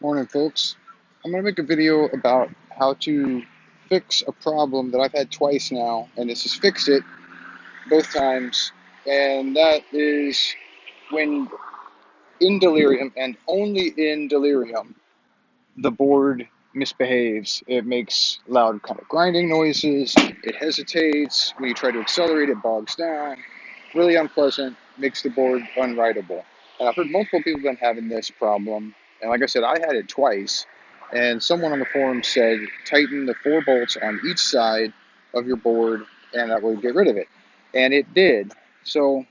Morning, folks. I'm going to make a video about how to fix a problem that I've had twice now, and this has fixed it both times. And that is when in delirium and only in delirium, the board misbehaves. It makes loud kind of grinding noises. It hesitates. When you try to accelerate, it bogs down. Really unpleasant, makes the board unwritable. And I've heard multiple people have been having this problem. And like I said, I had it twice. And someone on the forum said, tighten the 4 bolts on each side of your board, and that would get rid of it. And it did. So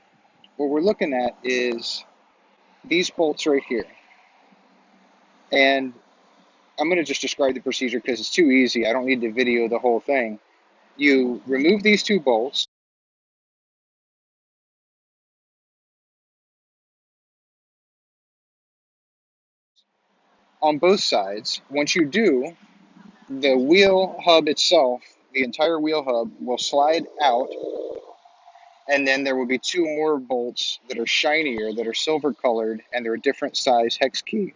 what we're looking at is these bolts right here. And I'm going to just describe the procedure because it's too easy. I don't need to video the whole thing. You remove these 2 bolts on both sides. Once you do, the wheel hub itself, the entire wheel hub, will slide out, and then there will be 2 more bolts that are shinier, that are silver colored, and they're a different size hex key.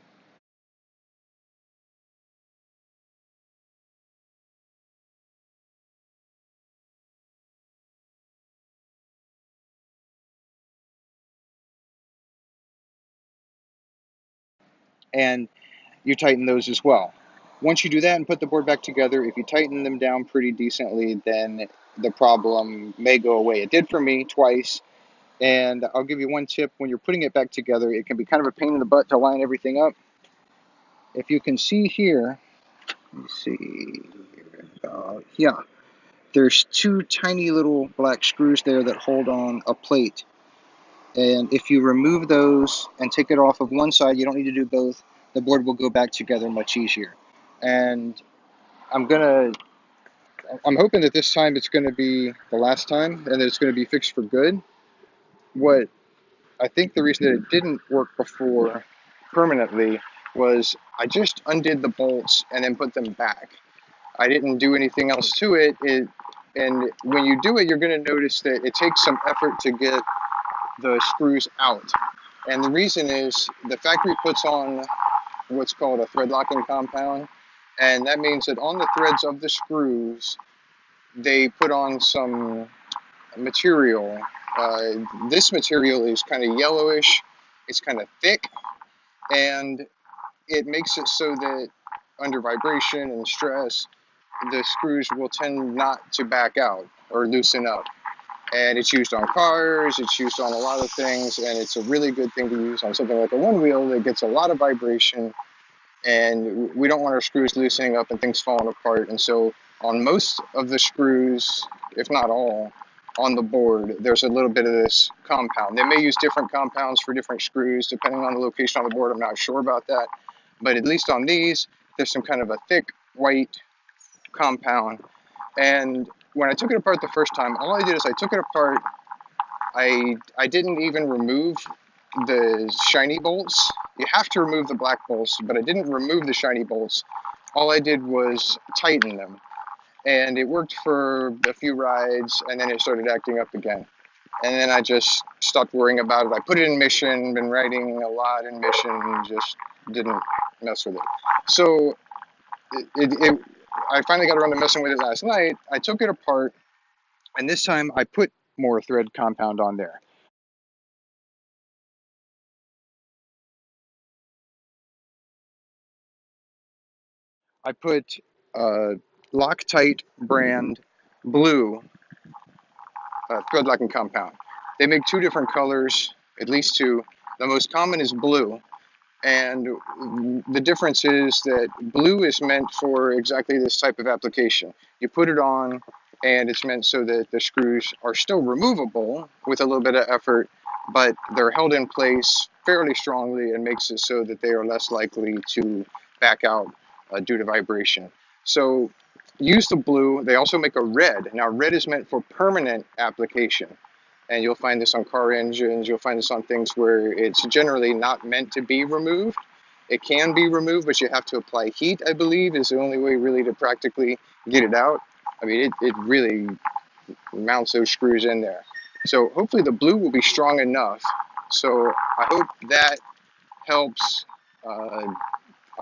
And you tighten those as well. Once you do that and put the board back together, if you tighten them down pretty decently, then the problem may go away. It did for me twice. And I'll give you one tip. When you're putting it back together, it can be kind of a pain in the butt to line everything up. If you can see here, let me see, yeah, there's 2 tiny little black screws there that hold on a plate. And if you remove those and take it off of one side, you don't need to do both, the board will go back together much easier. And I'm gonna, I'm hoping that this time it's gonna be the last time and that it's gonna be fixed for good. What I think the reason that it didn't work before permanently was I just undid the bolts and then put them back. I didn't do anything else to it. And when you do it, you're going to notice that it takes some effort to get the screws out. And the reason is the factory puts on what's called a thread locking compound. And that means that on the threads of the screws, they put on some material. This material is kind of yellowish, it's kind of thick, and it makes it so that under vibration and stress, the screws will tend not to back out or loosen up. And it's used on cars, it's used on a lot of things, and it's a really good thing to use on something like a Onewheel that gets a lot of vibration, and we don't want our screws loosening up and things falling apart. And so on most of the screws, if not all, on the board, there's a little bit of this compound. They may use different compounds for different screws depending on the location on the board. I'm not sure about that. But at least on these, there's some kind of a thick white compound. And when I took it apart the first time, all I did is I took it apart. I didn't even remove the shiny bolts. You have to remove the black bolts, but I didn't remove the shiny bolts. All I did was tighten them. And it worked for a few rides, and then it started acting up again. And then I just stopped worrying about it. I put it in mission, been writing a lot in mission, and just didn't mess with it. So I finally got around to messing with it last night. I took it apart, and this time I put more thread compound on there. I put Loctite brand blue thread locking compound. They make 2 different colors, at least 2. The most common is blue, and the difference is that blue is meant for exactly this type of application. You put it on, and it's meant so that the screws are still removable with a little bit of effort, but they're held in place fairly strongly and makes it so that they are less likely to back out due to vibration. So use the blue. They also make a red. Now, red is meant for permanent application. And you'll find this on car engines. You'll find this on things where it's generally not meant to be removed. It can be removed, but you have to apply heat, I believe, is the only way really to practically get it out. I mean, it really mounts those screws in there. So hopefully the blue will be strong enough. So I hope that helps.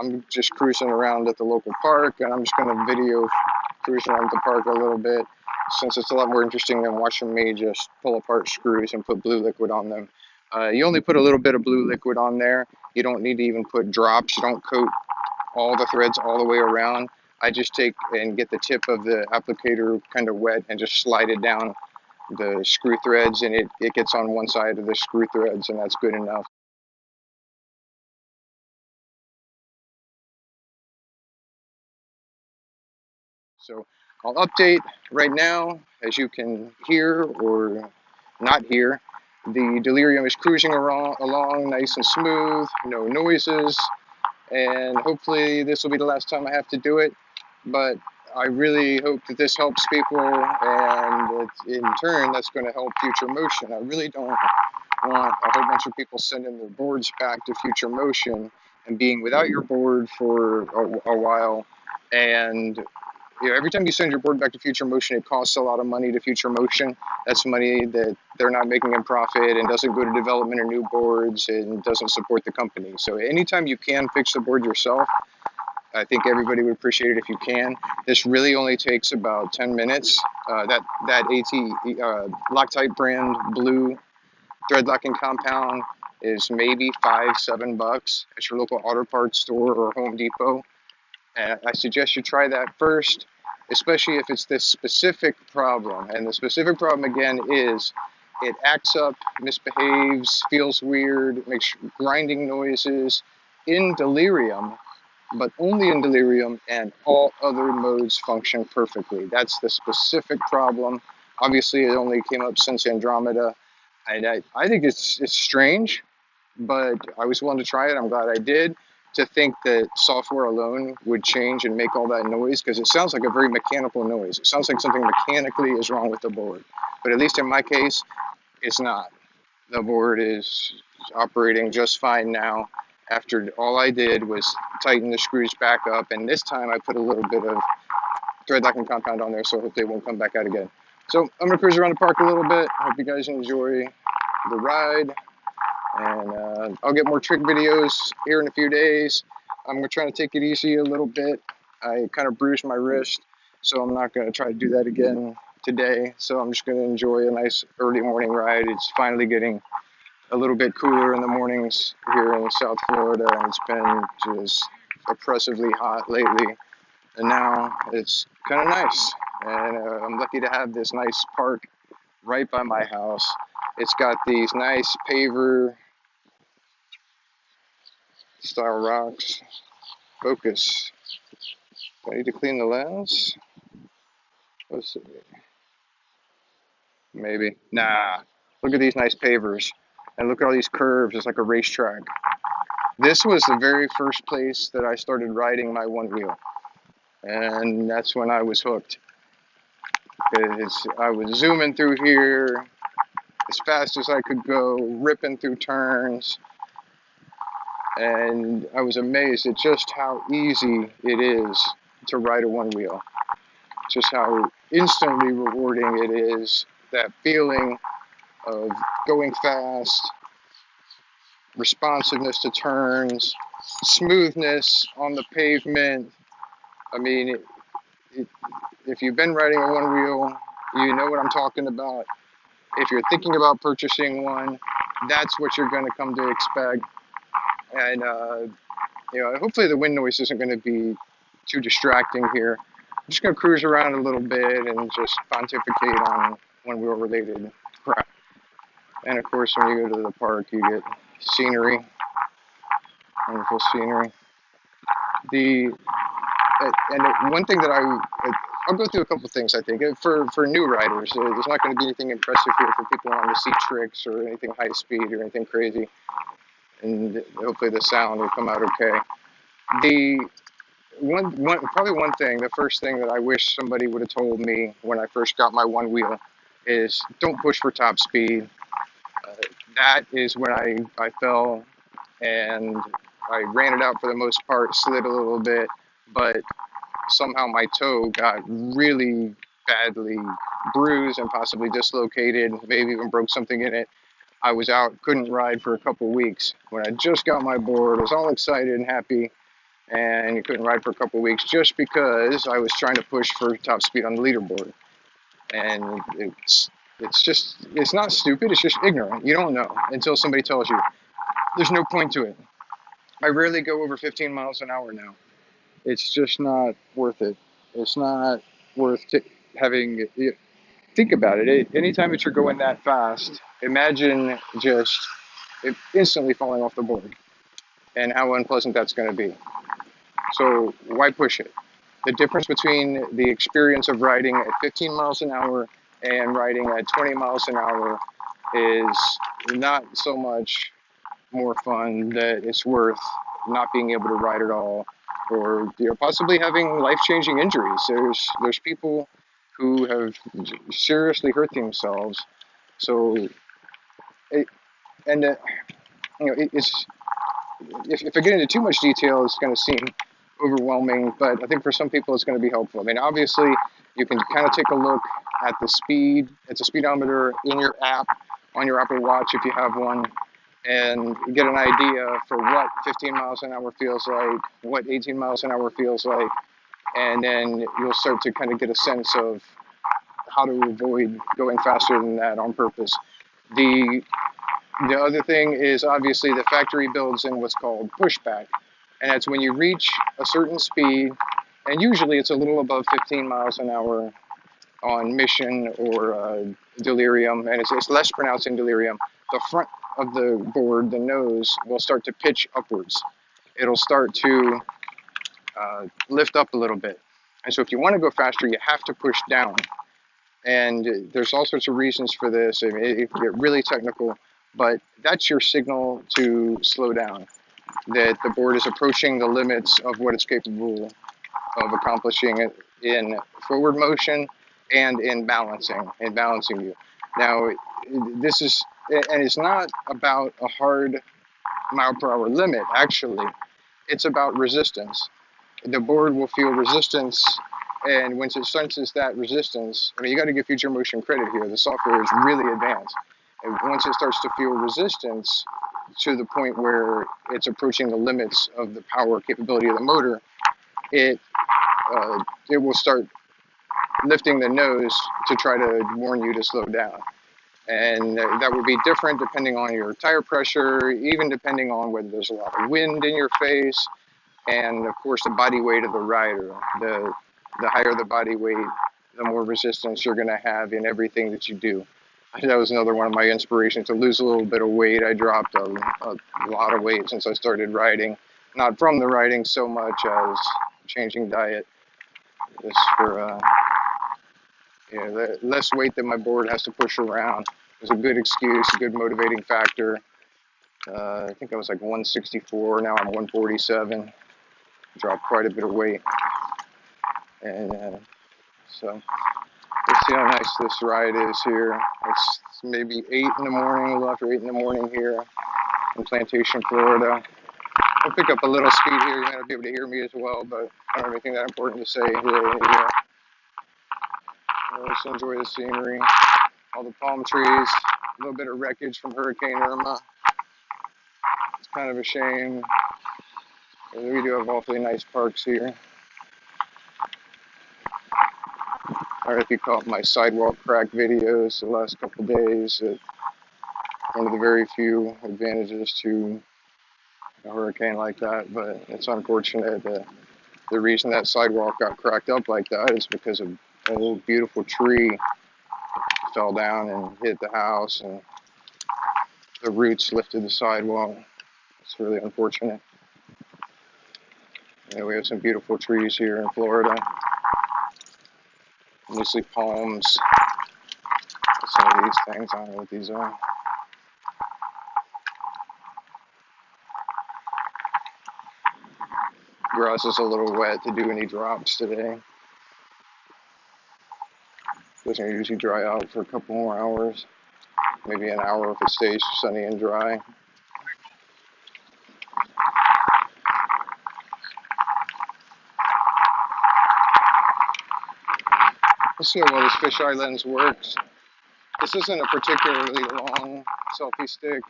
I'm just cruising around at the local park, and I'm just going to video cruising around the park a little bit, since it's a lot more interesting than watching me just pull apart screws and put blue liquid on them. You only put a little bit of blue liquid on there. You don't need to even put drops. You don't coat all the threads all the way around. I just take and get the tip of the applicator kind of wet and just slide it down the screw threads, and it gets on one side of the screw threads, and that's good enough. So I'll update right now. As you can hear or not hear, the Delirium is cruising along nice and smooth, no noises, and hopefully this will be the last time I have to do it. But I really hope that this helps people, and in turn that's going to help Future Motion. I really don't want a whole bunch of people sending their boards back to Future Motion and being without your board for a while. And every time you send your board back to Future Motion, it costs a lot of money to Future Motion. That's money that they're not making in profit, and doesn't go to development of new boards, and doesn't support the company. So anytime you can fix the board yourself, I think everybody would appreciate it if you can. This really only takes about 10 minutes. That Loctite brand blue thread locking compound is maybe $5-7 at your local auto parts store or Home Depot. And I suggest you try that first, especially if it's this specific problem. And the specific problem, again, is it acts up, misbehaves, feels weird, makes grinding noises in delirium, but only in delirium, and all other modes function perfectly. That's the specific problem. Obviously, it only came up since Andromeda. And I think it's strange, but I was willing to try it. I'm glad I did. To think that software alone would change and make all that noise, because it sounds like a very mechanical noise. It sounds like something mechanically is wrong with the board. But at least in my case, it's not. The board is operating just fine now. After all I did was tighten the screws back up, and this time I put a little bit of thread locking compound on there, so hopefully it won't come back out again. So I'm going to cruise around the park a little bit. Hope you guys enjoy the ride. And I'll get more trick videos here in a few days. I'm trying to take it easy a little bit. I kind of bruised my wrist, so I'm not going to try to do that again today. So I'm just going to enjoy a nice early morning ride. It's finally getting a little bit cooler in the mornings here in South Florida, and it's been just oppressively hot lately. And now it's kind of nice, and I'm lucky to have this nice park right by my house. It's got these nice paver style rocks. Focus. Do I need to clean the lens? Let's see. Maybe. Nah. Look at these nice pavers. And look at all these curves. It's like a racetrack. This was the very first place that I started riding my Onewheel. And that's when I was hooked. I was zooming through here as fast as I could go, ripping through turns. And I was amazed at just how easy it is to ride a Onewheel. Just how instantly rewarding it is. That feeling of going fast, responsiveness to turns, smoothness on the pavement. I mean, if you've been riding a Onewheel, you know what I'm talking about. If you're thinking about purchasing one, that's what you're going to come to expect. And hopefully the wind noise isn't going to be too distracting here. I'm just going to cruise around a little bit and just pontificate on Onewheel related crap. And of course, when you go to the park, you get scenery, wonderful scenery. And one thing that I'll go through a couple things. I think for new riders, there's not going to be anything impressive here for people wanting to see tricks or anything high speed or anything crazy. And hopefully the sound will come out okay. Probably one thing, the first thing that I wish somebody would have told me when I first got my Onewheel is don't push for top speed. That is when I fell, and I ran it out for the most part, slid a little bit, but somehow my toe got really badly bruised and possibly dislocated, maybe even broke something in it. I was out, couldn't ride for a couple weeks. When I just got my board, I was all excited and happy, and you couldn't ride for a couple of weeks just because I was trying to push for top speed on the leaderboard. And it's not stupid, it's just ignorant. You don't know until somebody tells you. There's no point to it. I rarely go over 15 miles an hour now. It's just not worth it. It's not worth having. Think about it. Anytime that you're going that fast, imagine just instantly falling off the board and how unpleasant that's going to be. So why push it? The difference between the experience of riding at 15 miles an hour and riding at 20 miles an hour is not so much more fun that it's worth not being able to ride at all, or possibly having life-changing injuries. There's people who have seriously hurt themselves. So, it's if I get into too much detail, it's going to seem overwhelming. But I think for some people, it's going to be helpful. I mean, obviously, you can kind of take a look at the speed. It's a speedometer in your app on your Apple Watch if you have one, and get an idea for what 15 miles an hour feels like, what 18 miles an hour feels like, and then you'll start to kind of get a sense of how to avoid going faster than that on purpose. The other thing is obviously the factory builds in what's called pushback, and that's when you reach a certain speed, and usually it's a little above 15 miles an hour on Mission or Delirium, and it's less pronounced in Delirium. The front of the board, the nose, will start to pitch upwards. It'll start to lift up a little bit. And so if you want to go faster, you have to push down. And there's all sorts of reasons for this. I mean, it can get really technical, but that's your signal to slow down, that the board is approaching the limits of what it's capable of accomplishing in forward motion and in balancing you. Now, this is, and it's not about a hard mile per hour limit, actually. It's about resistance. The board will feel resistance, and once it senses that resistance, I mean, you got to give Future Motion credit here. The software is really advanced. And once it starts to feel resistance to the point where it's approaching the limits of the power capability of the motor, it will start lifting the nose to try to warn you to slow down. And that would be different depending on your tire pressure, even depending on whether there's a lot of wind in your face, and of course the body weight of the rider. The higher the body weight, the more resistance you're going to have in everything that you do. That was another one of my inspirations, to lose a little bit of weight. I dropped a lot of weight since I started riding. Not from the riding so much as changing diet. Just for the less weight that my board has to push around is a good excuse, a good motivating factor. I think I was like 164, now I'm 147. Dropped quite a bit of weight. And so let's see how nice this ride is here. It's maybe 8 in the morning, a little after 8 in the morning here in Plantation, Florida. I'll pick up a little speed here. You might not be able to hear me as well, but I don't have anything that important to say here. Just enjoy the scenery, all the palm trees, a little bit of wreckage from Hurricane Irma. It's kind of a shame. We do have awfully nice parks here. I don't know if you caught my sidewalk crack videos the last couple of days. One of the very few advantages to a hurricane like that, but it's unfortunate that the reason that sidewalk got cracked up like that is because of a little beautiful tree fell down and hit the house, and the roots lifted the sidewalk. It's really unfortunate. We have some beautiful trees here in Florida, mostly palms. Some of these things, I don't know what these are. Grass is a little wet to do any drops today. Doesn't usually dry out for a couple more hours, maybe an hour if it stays sunny and dry. Let's see how well this fisheye lens works. This isn't a particularly long selfie stick.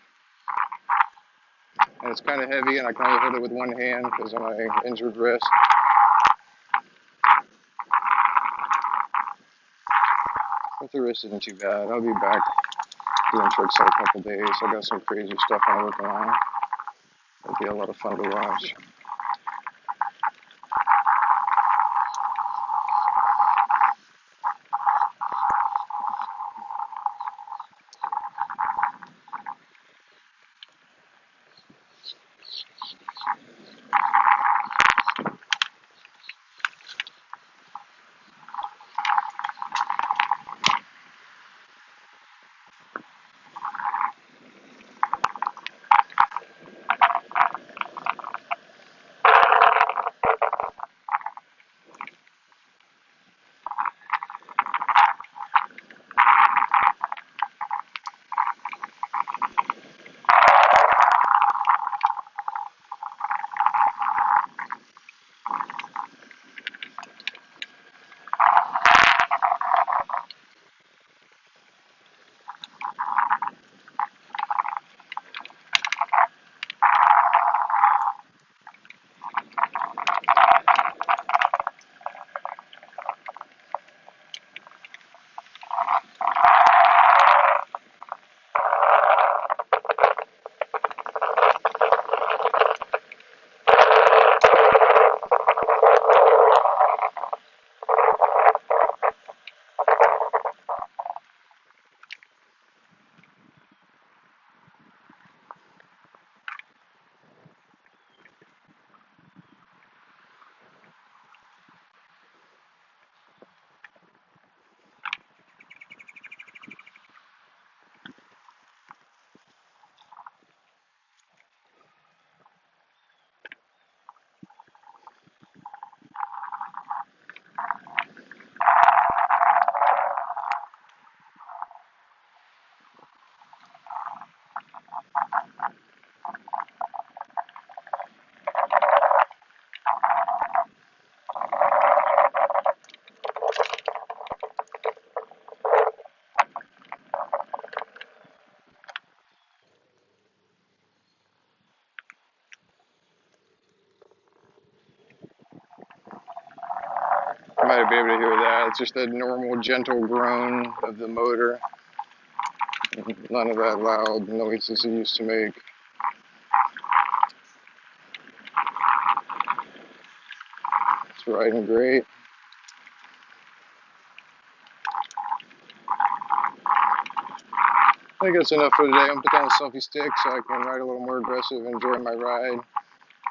And it's kind of heavy, and I can only hold it with one hand because of my injured wrist. But the wrist isn't too bad. I'll be back doing tricks in a couple days. I got some crazy stuff I'm working on. It'll be a lot of fun to watch. You might be able to hear that. It's just a normal, gentle groan of the motor. None of that loud noises it used to make. It's riding great. I think that's enough for today. I'm gonna put down the selfie stick so I can ride a little more aggressive and enjoy my ride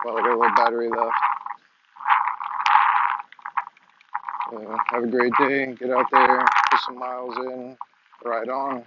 while I got a little battery left. Have a great day. Get out there, put some miles in, ride on.